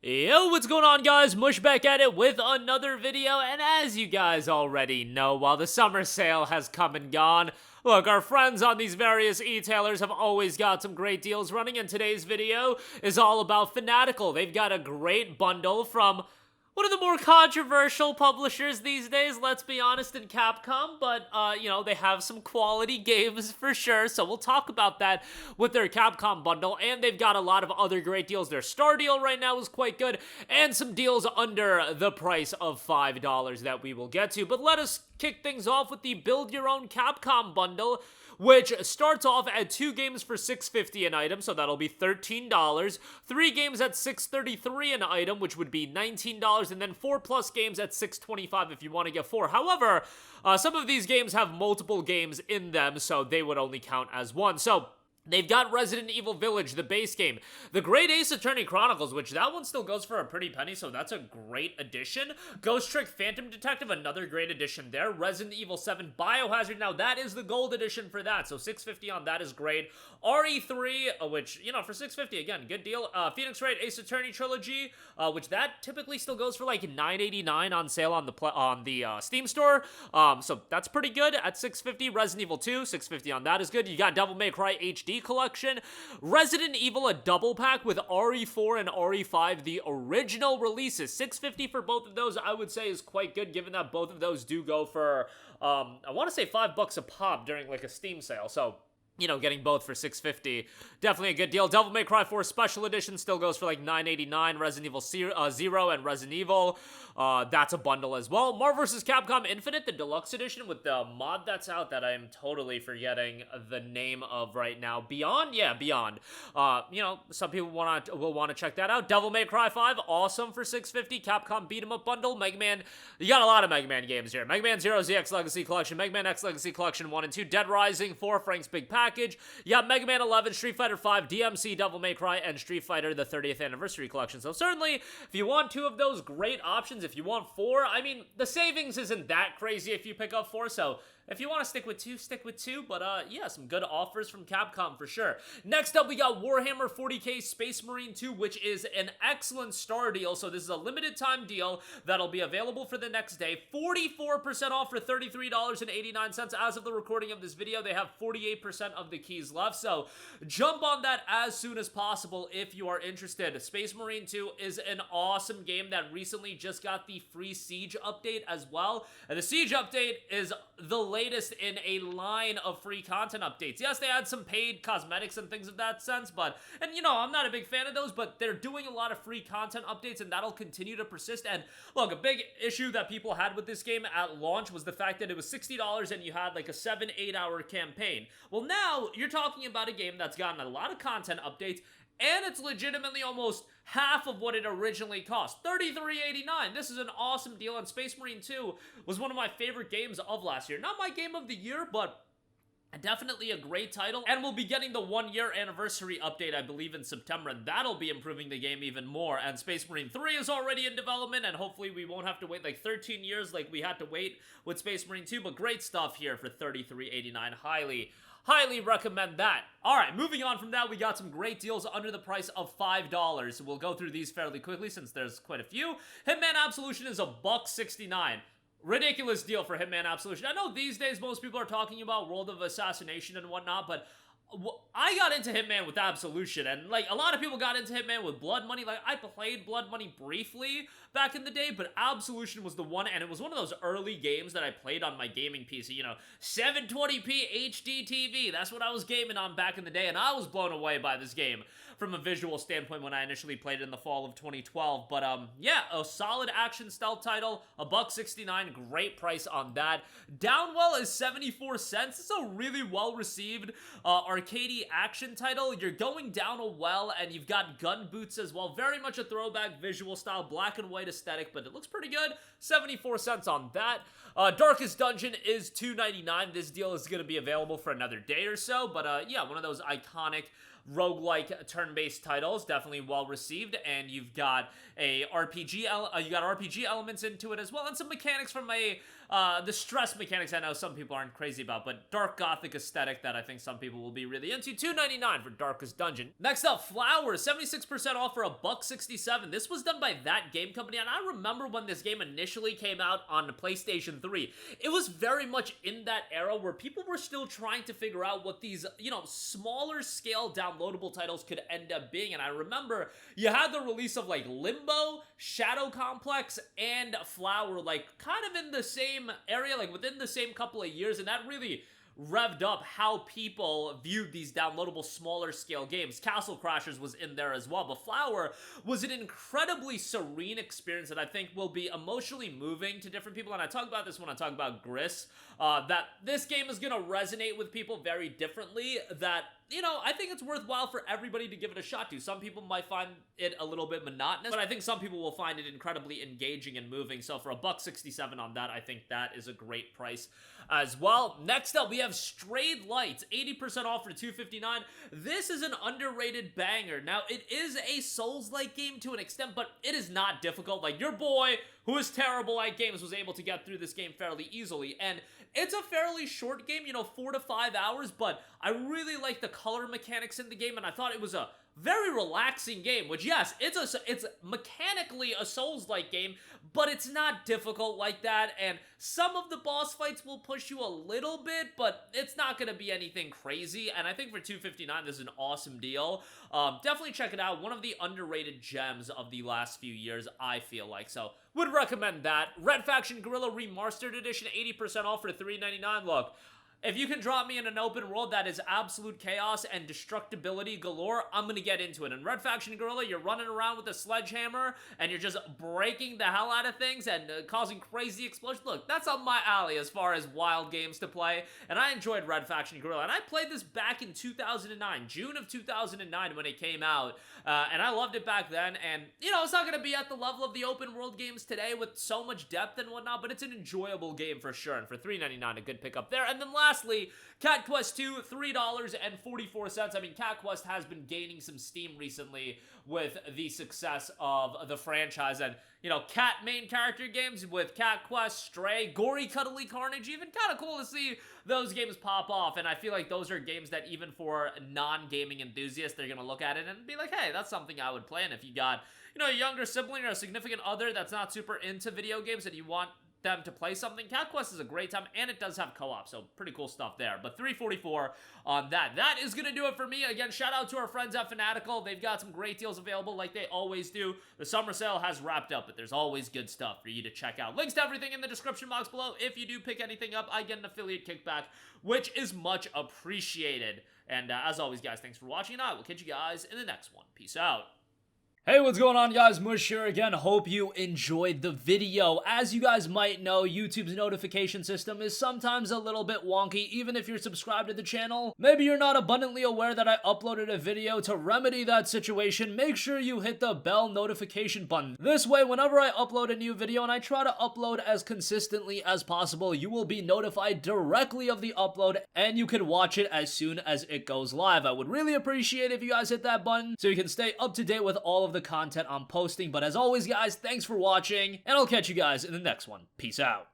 Yo, what's going on, guys? Mush back at it with another video, and as you guys already know, while the summer sale has come and gone, look, our friends on these various e-tailers have always got some great deals running, and today's video is all about Fanatical. They've got a great bundle from one of the more controversial publishers these days, let's be honest, in Capcom, but, they have some quality games for sure, so we'll talk about that with their Capcom bundle, and they've got a lot of other great deals. Their Star deal right now is quite good, and some deals under the price of $5 that we will get to, but let us kick things off with the Build Your Own Capcom bundle, which starts off at 2 games for $6.50 an item, so that'll be $13, 3 games at $6.33 an item, which would be $19, and then 4 plus games at $6.25 if you want to get 4. However, some of these games have multiple games in them, so they would only count as one. So they've got Resident Evil Village, the base game. The Great Ace Attorney Chronicles, which that one still goes for a pretty penny, so that's a great addition. Ghost Trick Phantom Detective, another great addition there. Resident Evil 7 Biohazard, now that is the gold edition for that, so $6.50 on that is great. RE3, which, for $6.50, again, good deal. Phoenix Wright Ace Attorney Trilogy, which that typically still goes for like $9.89 on sale on the Steam store, so that's pretty good at $6.50. Resident Evil 2, $6.50 on that is good. You got Devil May Cry HD collection, Resident Evil, a double pack with RE4 and RE5, the original releases. $6.50 for both of those, I would say, is quite good, given that both of those do go for, I want to say $5 a pop during like a Steam sale, so getting both for $6.50, definitely a good deal. Devil May Cry 4 Special Edition still goes for like $9.89. Resident Evil 0 and Resident Evil, that's a bundle as well. Marvel vs. Capcom Infinite, the deluxe edition with the mod that's out that I am totally forgetting the name of right now. Beyond. Some people will want to check that out. Devil May Cry 5, awesome for $6.50. Capcom Beat 'em Up bundle. Mega Man, you got a lot of Mega Man games here. Mega Man 0 ZX Legacy Collection, Mega Man X Legacy Collection 1 and 2, Dead Rising 4, Frank's Big Package. You got Mega Man 11, Street Fighter 5, DMC, Devil May Cry, and Street Fighter, the 30th Anniversary Collection. So certainly, if you want 2 of those, great options. If you want 4, I mean, the savings isn't that crazy if you pick up 4, so if you want to stick with 2, stick with 2, but some good offers from Capcom for sure. Next up, we got Warhammer 40k Space Marine 2, which is an excellent Star deal, so this is a limited time deal that'll be available for the next day. 44% off for $33.89 as of the recording of this video. They have 48% of the keys left, so jump on that as soon as possible if you are interested. Space Marine 2 is an awesome game that recently just got the free Siege update as well, and the Siege update is the latest in a line of free content updates. Yes, they had some paid cosmetics and things of that sense, and I'm not a big fan of those, but they're doing a lot of free content updates, and that'll continue to persist. And look, a big issue that people had with this game at launch was the fact that it was $60 and you had like a 7-8 hour campaign. Well, now you're talking about a game that's gotten a lot of content updates, and it's legitimately almost half of what it originally cost. $33.89. This is an awesome deal, and Space Marine 2 was one of my favorite games of last year. Not my game of the year, but definitely a great title, and we'll be getting the 1-year anniversary update, I believe, in September, and that'll be improving the game even more. And Space Marine 3 is already in development, and hopefully we won't have to wait like 13 years like we had to wait with Space Marine 2, but great stuff here for $33.89. Highly recommend that. Alright, moving on from that, we got some great deals under the price of $5. So we'll go through these fairly quickly since there's quite a few. Hitman Absolution is $1.69. Ridiculous deal for Hitman Absolution. I know these days most people are talking about World of Assassination and whatnot, but I got into Hitman with Absolution, and like a lot of people got into Hitman with Blood Money. Like, I played Blood Money briefly back in the day, but Absolution was the one, and it was one of those early games that I played on my gaming PC, 720p HD TV. That's what I was gaming on back in the day, and I was blown away by this game from a visual standpoint when I initially played it in the fall of 2012. But yeah, a solid action stealth title, $1.69, great price on that. Downwell is 74 cents. It's a really well received arcadey action title. You're going down a well, and you've got gun boots as well. Very much a throwback visual style, black and white aesthetic, but it looks pretty good. 74 cents on that. Darkest Dungeon is $2.99. This deal is going to be available for another day or so, but yeah, one of those iconic roguelike turn-based titles, definitely well received, and you've got a RPG elements into it as well, and some mechanics from the stress mechanics I know some people aren't crazy about, but dark gothic aesthetic that I think some people will be really into. $2.99 for Darkest Dungeon. Next up, Flowers, 76% off for $1.67. This was done by That Game Company, and I remember when this game initially came out on the PlayStation 3, it was very much in that era where people were still trying to figure out what these, smaller scale downloadable titles could end up being, and I remember you had the release of, like, Limbo, Shadow Complex, and Flower, like, kind of in the same area, like, within the same couple of years, and that really revved up how people viewed these downloadable smaller scale games. Castle Crashers was in there as well, but Flower was an incredibly serene experience that I think will be emotionally moving to different people, and I talk about this when I talk about Gris, that this game is gonna resonate with people very differently, that I think it's worthwhile for everybody to give it a shot to. Some people might find it a little bit monotonous, but I think some people will find it incredibly engaging and moving. So for $1.67 on that, I think that is a great price as well. Next up, we have Strayed Lights, 80% off for $2.59. This is an underrated banger. Now, it is a Souls-like game to an extent, but it is not difficult. Like, your boy, who is terrible at games, was able to get through this game fairly easily, and it's a fairly short game, 4 to 5 hours, but I really like the color mechanics in the game, and I thought it was a very relaxing game, which, yes, it's mechanically a Souls-like game, but it's not difficult like that, and some of the boss fights will push you a little bit, but it's not going to be anything crazy, and I think for $2.59, this is an awesome deal. Definitely check it out. One of the underrated gems of the last few years, I feel like, so would recommend that. Red Faction Guerrilla Re-Mars-tered Edition, 80% off for $3.99. Look, if you can drop me in an open world that is absolute chaos and destructibility galore, I'm gonna get into it. In Red Faction Guerrilla, you're running around with a sledgehammer, and you're just breaking the hell out of things and causing crazy explosions. Look, that's up my alley as far as wild games to play, and I enjoyed Red Faction Guerrilla, and I played this back in 2009, June of 2009 when it came out, and I loved it back then, and, it's not gonna be at the level of the open world games today with so much depth and whatnot, but it's an enjoyable game for sure, and for $3.99, a good pickup there. And then lastly, Cat Quest 2, $3.44. I mean, Cat Quest has been gaining some steam recently with the success of the franchise, and, cat main character games with Cat Quest, Stray, Gory Cuddly Carnage, even kind of cool to see those games pop off, and I feel like those are games that even for non-gaming enthusiasts, they're gonna look at it and be like, hey, that's something I would play. And if you got, a younger sibling or a significant other that's not super into video games and you want them to play something, Cat Quest is a great time, and it does have co-op, so pretty cool stuff there. But $3.44 on that. That is gonna do it for me. Again, shout out to our friends at Fanatical. They've got some great deals available like they always do. The summer sale has wrapped up, but there's always good stuff for you to check out. Links to everything in the description box below. If you do pick anything up, I get an affiliate kickback, which is much appreciated. And as always, guys, thanks for watching, and I will catch you guys in the next one. Peace out. Hey, what's going on, guys? Mush here again. Hope you enjoyed the video. As you guys might know, YouTube's notification system is sometimes a little bit wonky, even if you're subscribed to the channel. Maybe you're not abundantly aware that I uploaded a video. To remedy that situation, make sure you hit the bell notification button. This way, whenever I upload a new video, and I try to upload as consistently as possible, you will be notified directly of the upload, and you can watch it as soon as it goes live. I would really appreciate if you guys hit that button so you can stay up to date with all of the content I'm posting. But as always, guys, thanks for watching, and I'll catch you guys in the next one. Peace out.